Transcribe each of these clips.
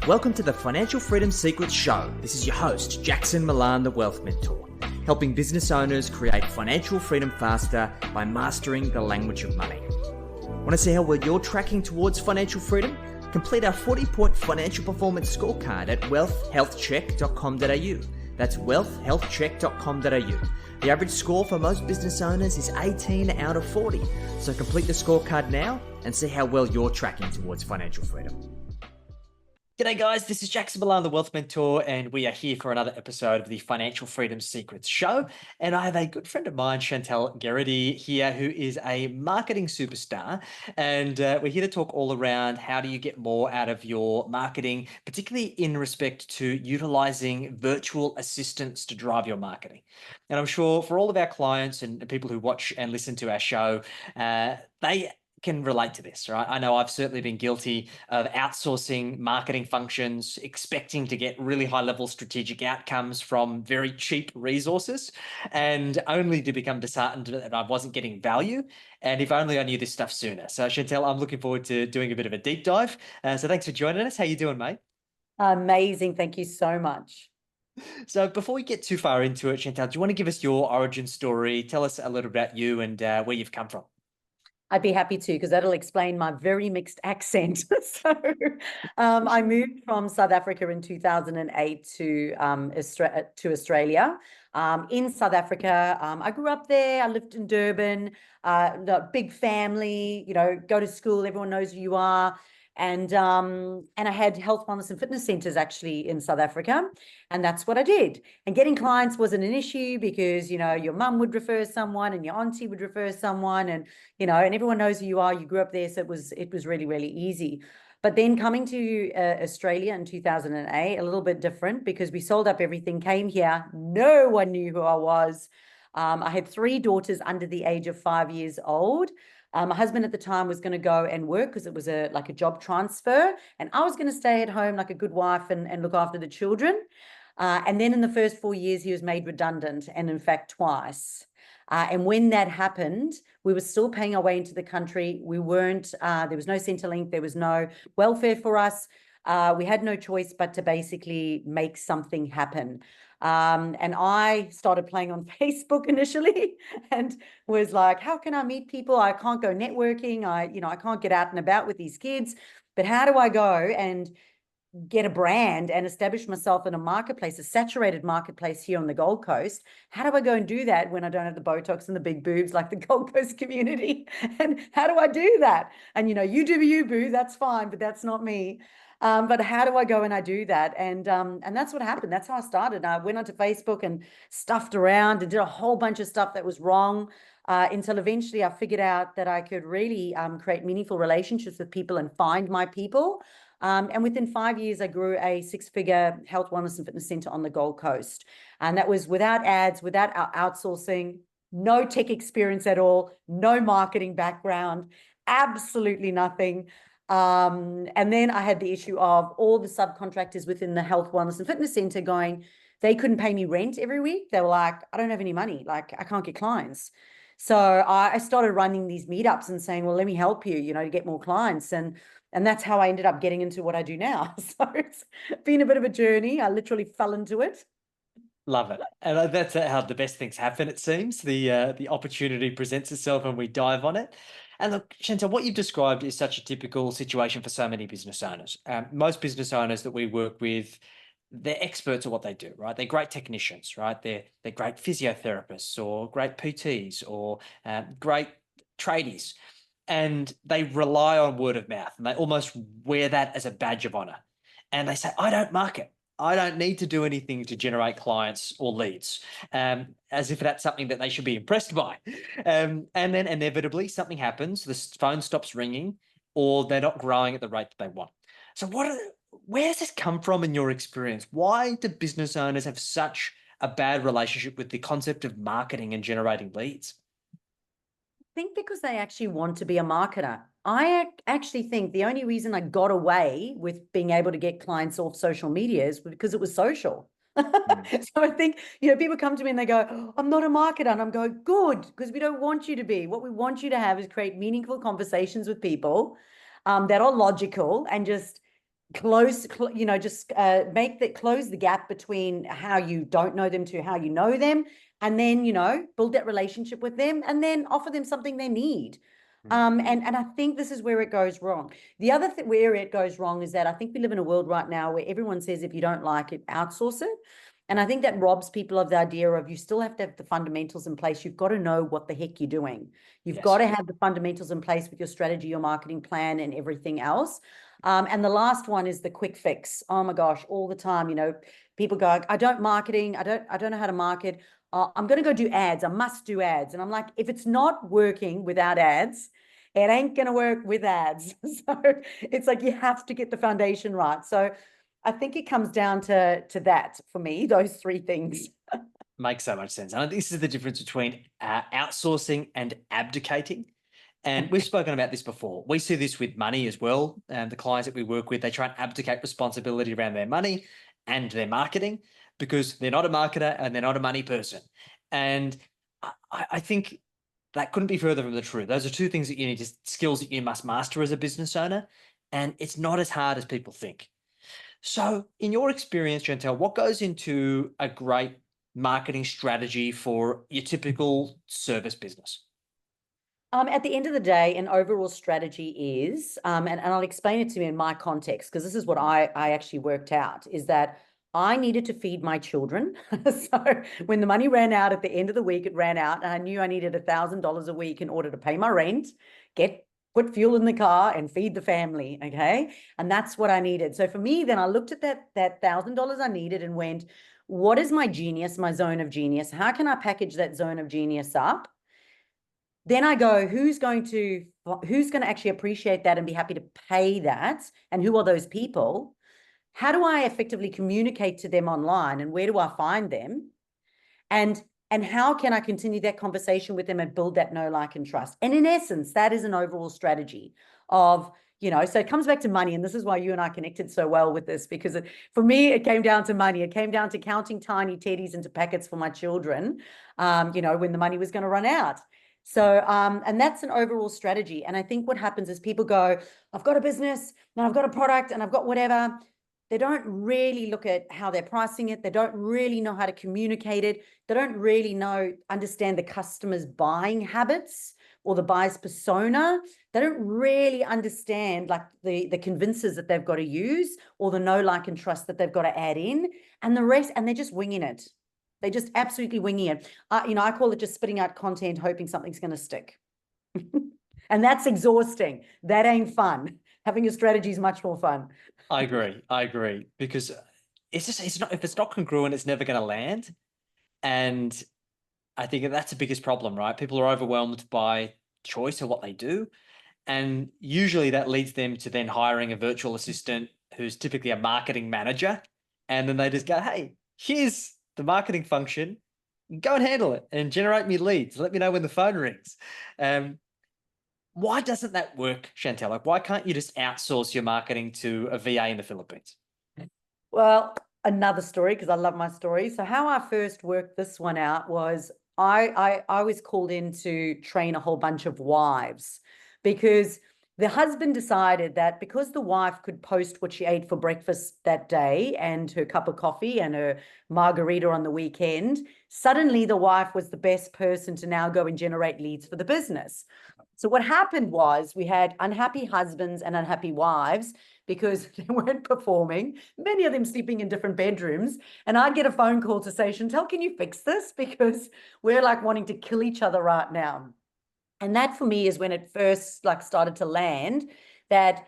Welcome to the Financial Freedom Secrets Show. This is your host, Jackson Millan, the Wealth Mentor, helping business owners create financial freedom faster by mastering the language of money. Want to see how well you're tracking towards financial freedom? Complete our 40-point financial performance scorecard at wealthhealthcheck.com.au. That's wealthhealthcheck.com.au. The average score for most business owners is 18 out of 40. So complete the scorecard now and see how well you're tracking towards financial freedom. G'day guys, this is Jackson Millan, the Wealth Mentor, and we are here for another episode of the Financial Freedom Secrets Show. And I have a good friend of mine, Chantal Gerardy, here, who is a marketing superstar. And we're here to talk all around how do you get more out of your marketing, particularly in respect to utilizing virtual assistants to drive your marketing. And I'm sure for all of our clients and people who watch and listen to our show, they can relate to this, right? I know I've certainly been guilty of outsourcing marketing functions, expecting to get really high-level strategic outcomes from very cheap resources, and only to become disheartened that I wasn't getting value. And if only I knew this stuff sooner. So Chantal, I'm looking forward to doing a bit of a deep dive. So thanks for joining us. How you doing, mate? Amazing. Thank you so much. So before we get too far into it, Chantal, do you want to give us your origin story? Tell us a little about you and where you've come from. I'd be happy to, because that'll explain my very mixed accent. So I moved from South Africa in 2008 to Australia. In South Africa, I grew up there. I lived in Durban, big family, go to school. Everyone knows who you are. And I had health, wellness, and fitness centers actually in South Africa. And that's what I did. And getting clients wasn't an issue because, your mum would refer someone and your auntie would refer someone and, and everyone knows who you are. You grew up there. So it was really, really easy. But then coming to Australia in 2008, a little bit different because we sold up everything, came here. No one knew who I was. I had 3 daughters under the age of 5 years old. My husband at the time was going to go and work because it was a job transfer. And I was going to stay at home like a good wife and look after the children. And then in the first 4 years, he was made redundant, and in fact, twice. And when that happened, we were still paying our way into the country. We weren't, there was no Centrelink, there was no welfare for us. We had no choice but to basically make something happen. And I started playing on Facebook initially and was like, how can I meet people? I can't go networking. I can't get out and about with these kids, but how do I go and get a brand and establish myself in a marketplace, a saturated marketplace here on the Gold Coast? How do I go and do that when I don't have the Botox and the big boobs like the Gold Coast community? And how do I do that? And, you do you, boo, that's fine, but that's not me. But how do I go and I do that? And that's what happened. That's how I started. I went onto Facebook and stuffed around and did a whole bunch of stuff that was wrong until eventually I figured out that I could really create meaningful relationships with people and find my people. And within 5 years, I grew a 6-figure health, wellness, and fitness center on the Gold Coast. And that was without ads, without outsourcing, no tech experience at all, no marketing background, absolutely nothing. And then I had the issue of all the subcontractors within the health, wellness, and fitness center going, they couldn't pay me rent every week. They were like, I don't have any money. Like, I can't get clients. So I started running these meetups and saying, well, let me help you, to get more clients. And that's how I ended up getting into what I do now. So it's been a bit of a journey. I literally fell into it. Love it. And that's how the best things happen, it seems. The opportunity presents itself and we dive on it. And look, Chantal, what you've described is such a typical situation for so many business owners. Most business owners that we work with, they're experts at what they do, right? They're great technicians, right? They're great physiotherapists or great PTs or great tradies. And they rely on word of mouth and they almost wear that as a badge of honor. And they say, I don't market. I don't need to do anything to generate clients or leads, as if that's something that they should be impressed by. And then inevitably something happens, the phone stops ringing, or they're not growing at the rate that they want. So where does this come from in your experience? Why do business owners have such a bad relationship with the concept of marketing and generating leads? I think because they actually want to be a marketer. I actually think the only reason I got away with being able to get clients off social media is because it was social. So I think, people come to me and they go, oh, I'm not a marketer. And I'm going, good, because we don't want you to be. What we want you to have is create meaningful conversations with people that are logical and just just close the gap between how you don't know them to how you know them, and then, build that relationship with them and then offer them something they need. And I think this is where it goes wrong. The other thing where it goes wrong is that I think we live in a world right now where everyone says, if you don't like it, outsource it. And I think that robs people of the idea of, you still have to have the fundamentals in place. You've got to know what the heck you're doing. You've got to have the fundamentals in place with your strategy, your marketing plan, and everything else. And the last one is the quick fix. Oh my gosh, all the time, people go, I don't know how to market. I'm going to go do ads. I must do ads. And I'm like, if it's not working without ads, it ain't going to work with ads. So it's like, you have to get the foundation right. So I think it comes down to that for me, those three things. Makes so much sense. And this is the difference between outsourcing and abdicating. And we've spoken about this before. We see this with money as well. The clients that we work with, they try and abdicate responsibility around their money and their marketing because they're not a marketer and they're not a money person. And I think that couldn't be further from the truth. Those are two things that you need, skills that you must master as a business owner. And it's not as hard as people think. So in your experience, Chantal, what goes into a great marketing strategy for your typical service business? At the end of the day, an overall strategy is, and I'll explain it to you in my context, because this is what I actually worked out, is that I needed to feed my children. So when the money ran out at the end of the week, it ran out, and I knew I needed $1,000 a week in order to pay my rent, put fuel in the car, and feed the family, okay? And that's what I needed. So for me, then I looked at that $1,000 I needed and went, what is my genius, my zone of genius? How can I package that zone of genius up? Then I go, who's going to actually appreciate that and be happy to pay that? And who are those people? How do I effectively communicate to them online, and where do I find them? And how can I continue that conversation with them and build that know, like, and trust? And in essence, that is an overall strategy of, so it comes back to money. And this is why you and I connected so well with this, because for me, it came down to money. It came down to counting tiny teddies into packets for my children, when the money was going to run out. So, and that's an overall strategy. And I think what happens is people go, I've got a business and I've got a product and I've got whatever. They don't really look at how they're pricing it. They don't really know how to communicate it. They don't really understand the customer's buying habits or the buyer's persona. They don't really understand like the convincers that they've got to use, or the know, like, and trust that they've got to add in, and the rest, and they're just winging it. They're just absolutely winging it. I call it just spitting out content, hoping something's going to stick. And that's exhausting. That ain't fun. Having a strategy is much more fun. I agree. Because it's not, if it's not congruent, it's never going to land. And I think that's the biggest problem, right? People are overwhelmed by choice of what they do. And usually that leads them to then hiring a virtual assistant who's typically a marketing manager. And then they just go, hey, here's the marketing function, go and handle it and generate me leads. Let me know when the phone rings. Why doesn't that work, Chantal? Like, why can't you just outsource your marketing to a VA in the Philippines? Well, another story, because I love my story. So how I first worked this one out was I was called in to train a whole bunch of wives, because the husband decided that because the wife could post what she ate for breakfast that day and her cup of coffee and her margarita on the weekend, suddenly the wife was the best person to now go and generate leads for the business. So what happened was we had unhappy husbands and unhappy wives because they weren't performing, many of them sleeping in different bedrooms. And I'd get a phone call to say, Chantal, can you fix this? Because we're like wanting to kill each other right now. And that for me is when it first like started to land that,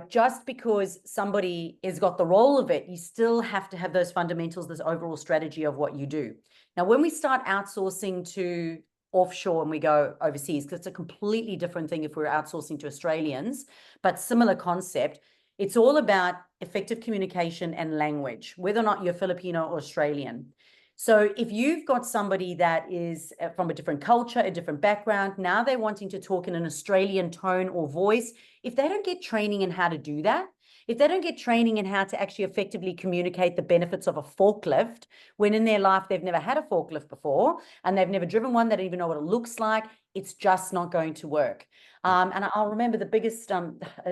just because somebody has got the role of it, you still have to have those fundamentals, this overall strategy of what you do. Now, when we start outsourcing to offshore and we go overseas, because it's a completely different thing if we're outsourcing to Australians, but similar concept, it's all about effective communication and language, whether or not you're Filipino or Australian. So if you've got somebody that is from a different culture, a different background, now they're wanting to talk in an Australian tone or voice, if they don't get training in how to do that, if they don't get training in how to actually effectively communicate the benefits of a forklift, when in their life they've never had a forklift before and they've never driven one, they don't even know what it looks like, it's just not going to work. And I'll remember the biggest,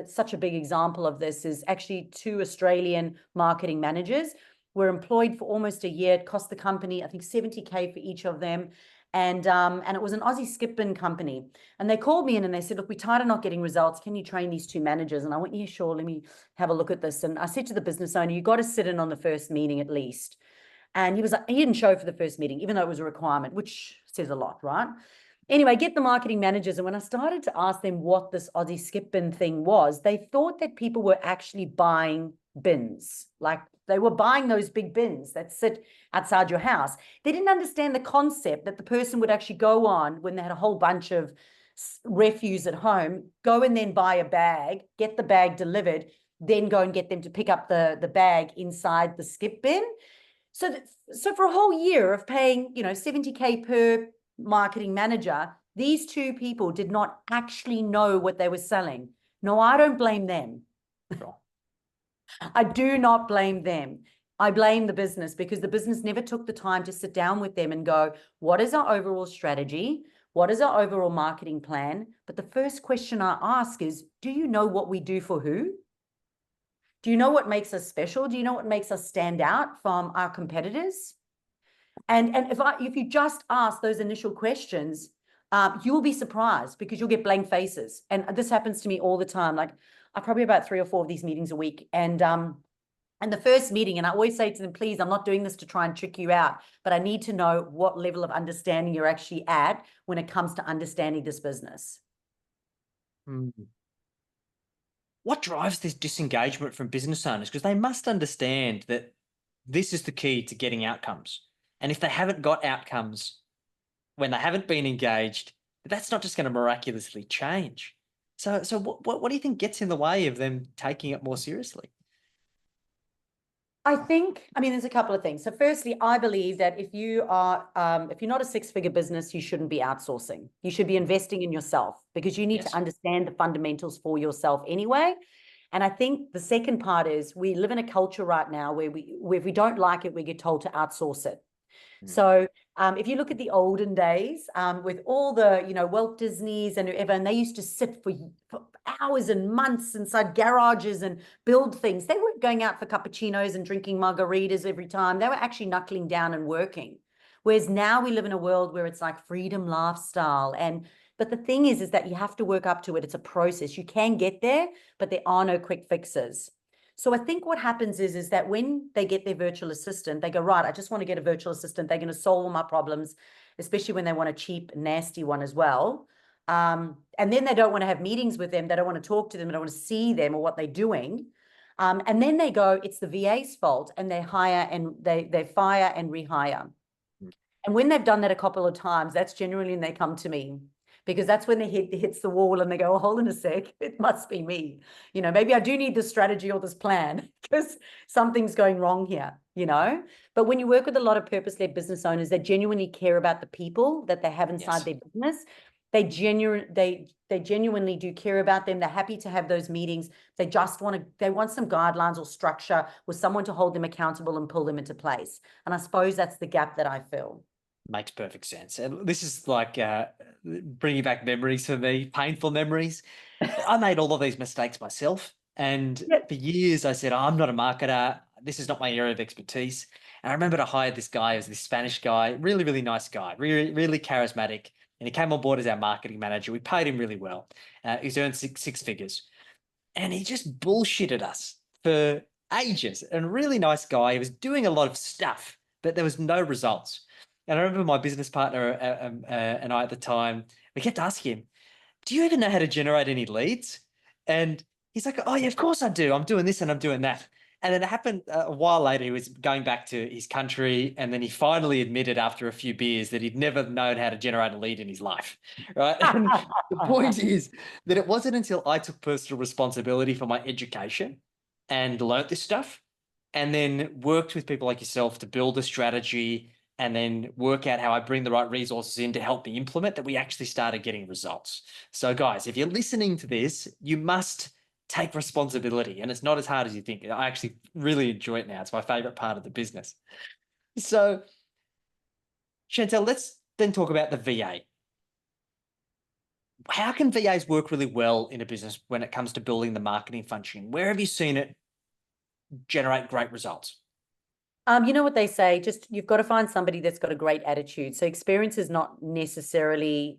such a big example of this is actually two Australian marketing managers were employed for almost a year. It cost the company, I think, 70K for each of them. And it was an Aussie skip bin company. And they called me in and they said, look, we're tired of not getting results. Can you train these two managers? And I went, yeah, sure. Let me have a look at this. And I said to the business owner, you got to sit in on the first meeting at least. And he was like, he didn't show for the first meeting, even though it was a requirement, which says a lot, right? Anyway, get the marketing managers. And when I started to ask them what this Aussie skip bin thing was, they thought that people were actually buying bins. Like they were buying those big bins that sit outside your house. They didn't understand the concept that the person would actually go on when they had a whole bunch of refuse at home, go and then buy a bag, get the bag delivered, then go and get them to pick up the bag inside the skip bin. So for a whole year of paying, 70K per marketing manager, these two people did not actually know what they were selling. No, I don't blame them. Sure. I do not blame them. I blame the business because the business never took the time to sit down with them and go, what is our overall strategy? What is our overall marketing plan? But the first question I ask is, do you know what we do for who? Do you know what makes us special? Do you know what makes us stand out from our competitors? And if you just ask those initial questions, you will be surprised because you'll get blank faces. And this happens to me all the time. Like I probably have about 3 or 4 of these meetings a week. And the first meeting, and I always say to them, please, I'm not doing this to try and trick you out, but I need to know what level of understanding you're actually at when it comes to understanding this business. What drives this disengagement from business owners? Because they must understand that this is the key to getting outcomes. And if they haven't got outcomes when they haven't been engaged, that's not just going to miraculously change. So what do you think gets in the way of them taking it more seriously? There's a couple of things. So firstly, I believe that if you're not a 6-figure business, you shouldn't be outsourcing. You should be investing in yourself because you need to understand the fundamentals for yourself anyway. And I think the second part is we live in a culture right now where if we don't like it, we get told to outsource it. So if you look at the olden days with all the, Walt Disneys and whoever, and they used to sit for hours and months inside garages and build things. They weren't going out for cappuccinos and drinking margaritas every time. They were actually knuckling down and working. Whereas now we live in a world where it's like freedom lifestyle. But the thing is that you have to work up to it. It's a process. You can get there, but there are no quick fixes. So I think what happens is that when they get their virtual assistant, they go, right, I just want to get a virtual assistant. They're going to solve all my problems, especially when they want a cheap, nasty one as well. And then they don't want to have meetings with them. They don't want to talk to them. They don't want to see them or what they're doing. And then they go, it's the VA's fault, and they hire and they fire and rehire. And when they've done that a couple of times, that's generally when they come to me. Because that's when the head hits the wall and they go, oh, hold on a sec, it must be me. Maybe I do need this strategy or this plan because something's going wrong here, But when you work with a lot of purpose-led business owners that genuinely care about the people that they have inside their business, they genuinely do care about them. They're happy to have those meetings. They want some guidelines or structure with someone to hold them accountable and pull them into place. And I suppose that's the gap that I fill. Makes perfect sense. And this is like bringing back memories for me, painful memories. I made all of these mistakes myself. And for years I said, I'm not a marketer. This is not my area of expertise. And I remember I hired this guy, this Spanish guy, really, really nice guy, really, really charismatic. And he came on board as our marketing manager. We paid him really well. He's earned six figures. And he just bullshitted us for ages. And a really nice guy. He was doing a lot of stuff, but there was no results. And I remember my business partner and I at the time, we kept asking him, do you even know how to generate any leads? And he's like, oh, yeah, of course I do. I'm doing this and I'm doing that. And then it happened a while later, he was going back to his country. And then he finally admitted after a few beers that he'd never known how to generate a lead in his life. Right. And the point is that it wasn't until I took personal responsibility for my education and learnt this stuff and then worked with people like yourself to build a strategy and then work out how I bring the right resources in to help me implement that we actually started getting results. So guys, if you're listening to this, you must take responsibility, and it's not as hard as you think. I actually really enjoy it now. It's my favorite part of the business. So Chantal, let's then talk about the VA. how can VAs work really well in a business when it comes to building the marketing function? Where have you seen it generate great results? You know what they say, just you've got to find somebody that's got a great attitude. So experience is not necessarily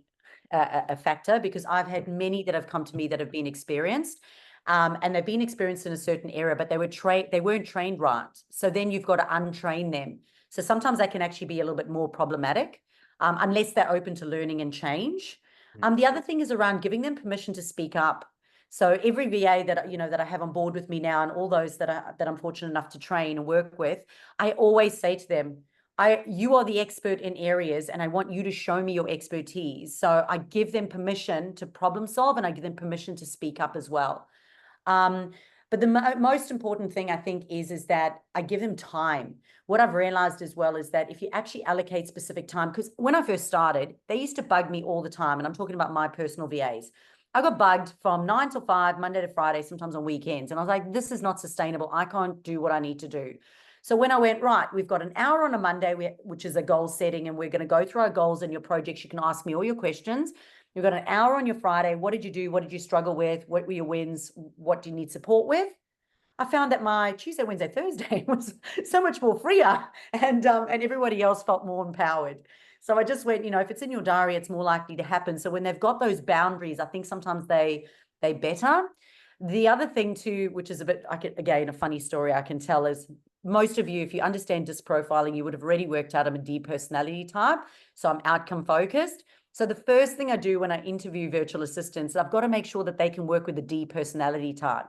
a factor, because I've had many that have come to me that have been experienced, and they've been experienced in a certain area, but they weren't trained right. So then you've got to untrain them. So sometimes that can actually be a little bit more problematic, unless they're open to learning and change. The other thing is around giving them permission to speak up. So every VA that I have on board with me now, and all those that I'm fortunate enough to train and work with, I always say to them, you are the expert in areas, and I want you to show me your expertise. So I give them permission to problem solve, and I give them permission to speak up as well. But the most important thing, I think, is that I give them time. What I've realized as well is that if you actually allocate specific time, because when I first started, they used to bug me all the time, and I'm talking about my personal VAs. I got bugged from 9 till 5, Monday to Friday, sometimes on weekends. And I was like, this is not sustainable. I can't do what I need to do. So when I went, right, we've got an hour on a Monday, which is a goal setting, and we're going to go through our goals and your projects. You can ask me all your questions. You've got an hour on your Friday. What did you do? What did you struggle with? What were your wins? What do you need support with? I found that my Tuesday, Wednesday, Thursday was so much more freer, and everybody else felt more empowered. So I just went, if it's in your diary, it's more likely to happen. So when they've got those boundaries, I think sometimes they better. The other thing too, which is again, a funny story I can tell, is most of you, if you understand DISC profiling, you would have already worked out I'm a D personality type. So I'm outcome focused. So the first thing I do when I interview virtual assistants, I've got to make sure that they can work with a D personality type.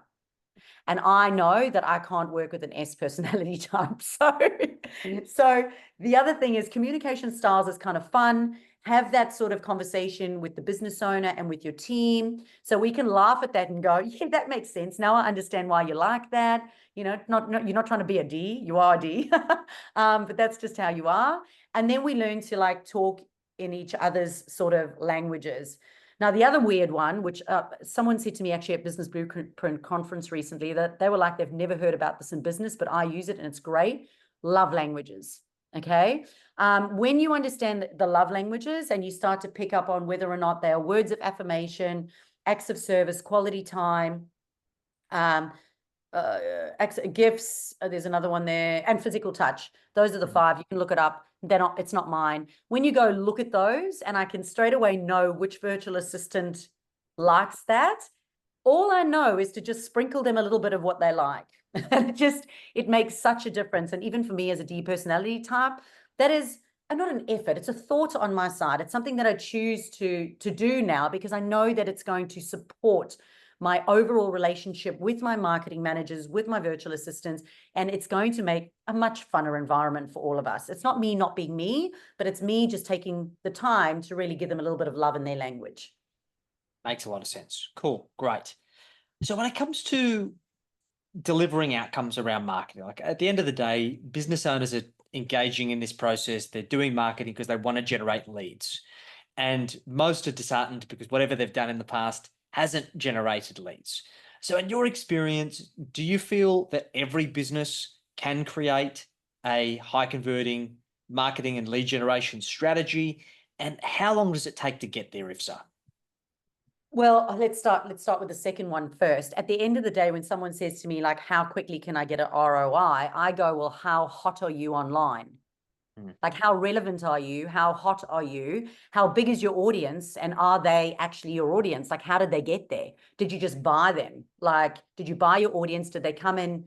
And I know that I can't work with an S personality type. So the other thing is, communication styles is kind of fun. Have that sort of conversation with the business owner and with your team, so we can laugh at that and go, yeah, that makes sense. Now I understand why you like that. You're not trying to be a D, you are a D, but that's just how you are. And then we learn to talk in each other's sort of languages. Now, the other weird one, which someone said to me actually at Business Blueprint Conference recently, that they were like, they've never heard about this in business, but I use it and it's great. Love languages. Okay. When you understand the love languages and you start to pick up on whether or not they are words of affirmation, acts of service, quality time, gifts, there's another one there, and physical touch. Those are the 5. You can look it up. It's not mine. When you go look at those, and I can straight away know which virtual assistant likes that, all I know is to just sprinkle them a little bit of what they like. And it makes such a difference. And even for me as a D personality type, that is not an effort, it's a thought on my side. It's something that I choose to do now, because I know that it's going to support my overall relationship with my marketing managers, with my virtual assistants, and it's going to make a much funner environment for all of us. It's not me not being me, but it's me just taking the time to really give them a little bit of love in their language. Makes a lot of sense. Cool. Great. So when it comes to delivering outcomes around marketing, at the end of the day, business owners are engaging in this process. They're doing marketing because they want to generate leads. And most are disheartened because whatever they've done in the past hasn't generated leads. So in your experience, do you feel that every business can create a high converting marketing and lead generation strategy? And how long does it take to get there, if so? Well, let's start with the second one first. At the end of the day, when someone says to me, how quickly can I get an ROI? I go, well, how hot are you online? How relevant are you? How hot are you? How big is your audience? And are they actually your audience? How did they get there? Did you just buy them? Did you buy your audience? Did they come in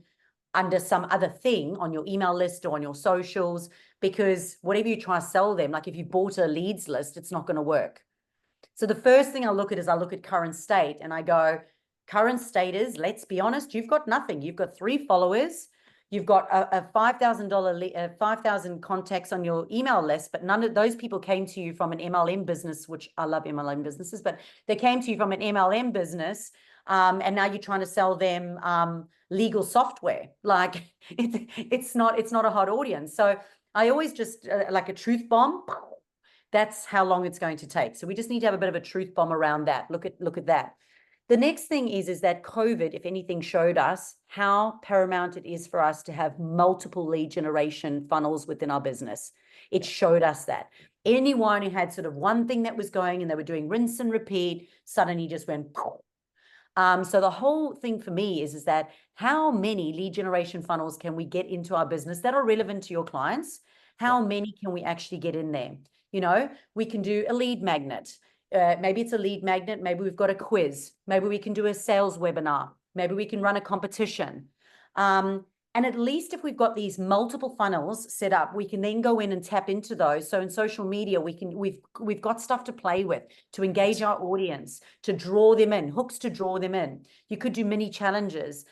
under some other thing on your email list or on your socials? Because whatever you try to sell them, if you bought a leads list, it's not going to work. So the first thing I look at current state, and I go, current state is, let's be honest, you've got nothing. You've got 3 followers. You've got a $5,000, 5,000 contacts on your email list, but none of those people came to you from an MLM business, which I love MLM businesses, but they came to you from an MLM business, and now you're trying to sell them legal software. It's not a hot audience. So I always just like a truth bomb. That's how long it's going to take. So we just need to have a bit of a truth bomb around that. Look at that. The next thing is that COVID, if anything, showed us how paramount it is for us to have multiple lead generation funnels within our business. it showed us that. Anyone who had sort of one thing that was going and they were doing rinse and repeat, suddenly just went. So the whole thing for me is that how many lead generation funnels can we get into our business that are relevant to your clients? How many can we actually get in there? You know, we can do a lead magnet. Maybe it's a lead magnet. Maybe we've got a quiz. Maybe we can do a sales webinar. Maybe we can run a competition. And at least if we've got these multiple funnels set up, we can then go in and tap into those. So in social media, we've got stuff to play with, to engage our audience, to draw them in, hooks to draw them in. You could do mini challenges.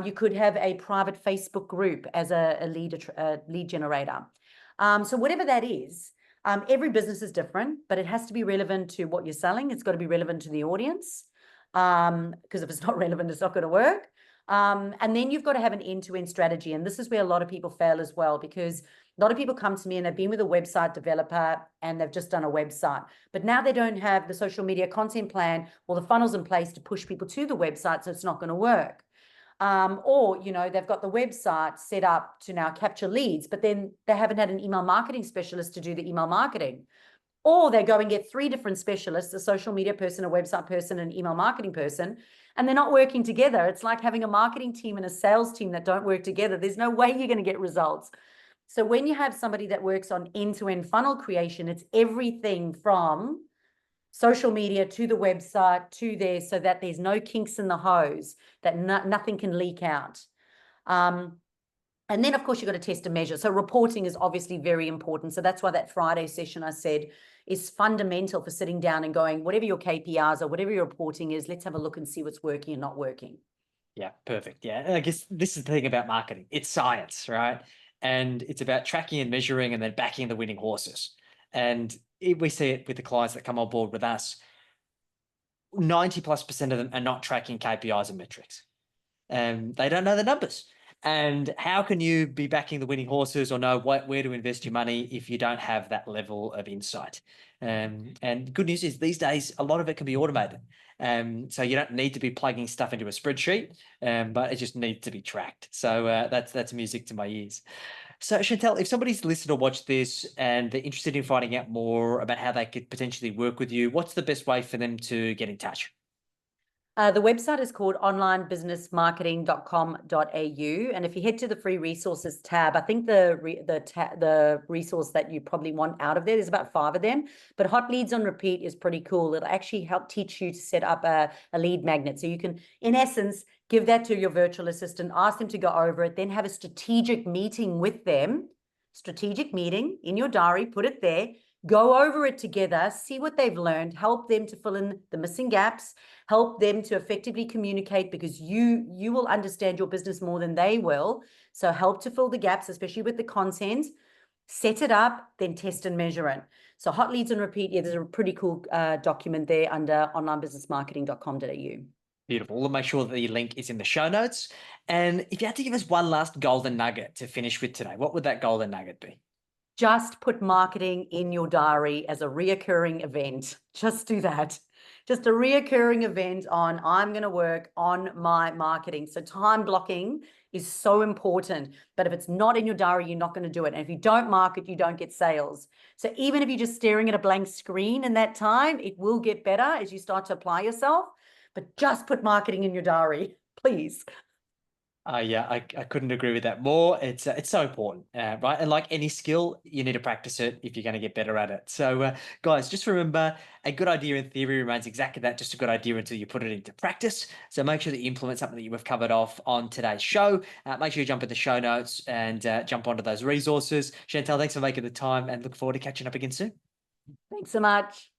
You could have a private Facebook group as a lead generator. So whatever that is, every business is different, but it has to be relevant to what you're selling. It's got to be relevant to the audience, because if it's not relevant, it's not going to work. And then you've got to have an end-to-end strategy. And this is where a lot of people fail as well, because a lot of people come to me and they've been with a website developer and they've just done a website, but now they don't have the social media content plan or the funnels in place to push people to the website. So it's not going to work. Or, you know, they've got the website set up to now capture leads, but then they haven't had an email marketing specialist to do the email marketing. Or they go and get 3 different specialists, a social media person, a website person, and an email marketing person, and they're not working together. It's like having a marketing team and a sales team that don't work together. There's no way you're going to get results. So when you have somebody that works on end-to-end funnel creation, it's everything from social media to the website to there, so that there's no kinks in the hose, that nothing can leak out. And then, of course, you've got to test and measure. So reporting is obviously very important. So that's why that Friday session I said is fundamental for sitting down and going, whatever your KPIs or whatever your reporting is, let's have a look and see what's working and not working. Yeah, perfect. Yeah, and I guess this is the thing about marketing. It's science, right? And it's about tracking and measuring and then backing the winning horses. And we see it with the clients that come on board with us. 90+% of them are not tracking KPIs and metrics. They don't know the numbers. And how can you be backing the winning horses or know where to invest your money if you don't have that level of insight? And good news is these days, a lot of it can be automated. So you don't need to be plugging stuff into a spreadsheet, but it just needs to be tracked. So that's music to my ears. So Chantal, if somebody's listened or watched this and they're interested in finding out more about how they could potentially work with you, what's the best way for them to get in touch? The website is called onlinebusinessmarketing.com.au. And if you head to the free resources tab, I think the resource that you probably want out of there's about 5 of them. But Hot Leads on Repeat is pretty cool. It'll actually help teach you to set up a lead magnet. So you can, in essence, give that to your virtual assistant, ask them to go over it, then have a strategic meeting with them. Strategic meeting in your diary, put it there. Go over it together, see what they've learned, help them to fill in the missing gaps, help them to effectively communicate, because you will understand your business more than they will. So help to fill the gaps, especially with the content, set it up, then test and measure it. So Hot Leads on Repeat, yeah, there's a pretty cool document there under onlinebusinessmarketing.com.au. Beautiful. We'll make sure that the link is in the show notes. And if you had to give us one last golden nugget to finish with today, what would that golden nugget be? Just put marketing in your diary as a reoccurring event. Just do that. Just a reoccurring event on, I'm going to work on my marketing. So time blocking is so important. But if it's not in your diary, you're not going to do it. And if you don't market, you don't get sales. So even if you're just staring at a blank screen in that time, it will get better as you start to apply yourself. But just put marketing in your diary, please. Yeah, I couldn't agree with that more. It's so important, right? And like any skill, you need to practice it if you're going to get better at it. So guys, just remember, a good idea in theory remains exactly that, just a good idea until you put it into practice. So make sure that you implement something that you've covered off on today's show. Make sure you jump in the show notes and jump onto those resources. Chantal, thanks for making the time and look forward to catching up again soon. Thanks so much.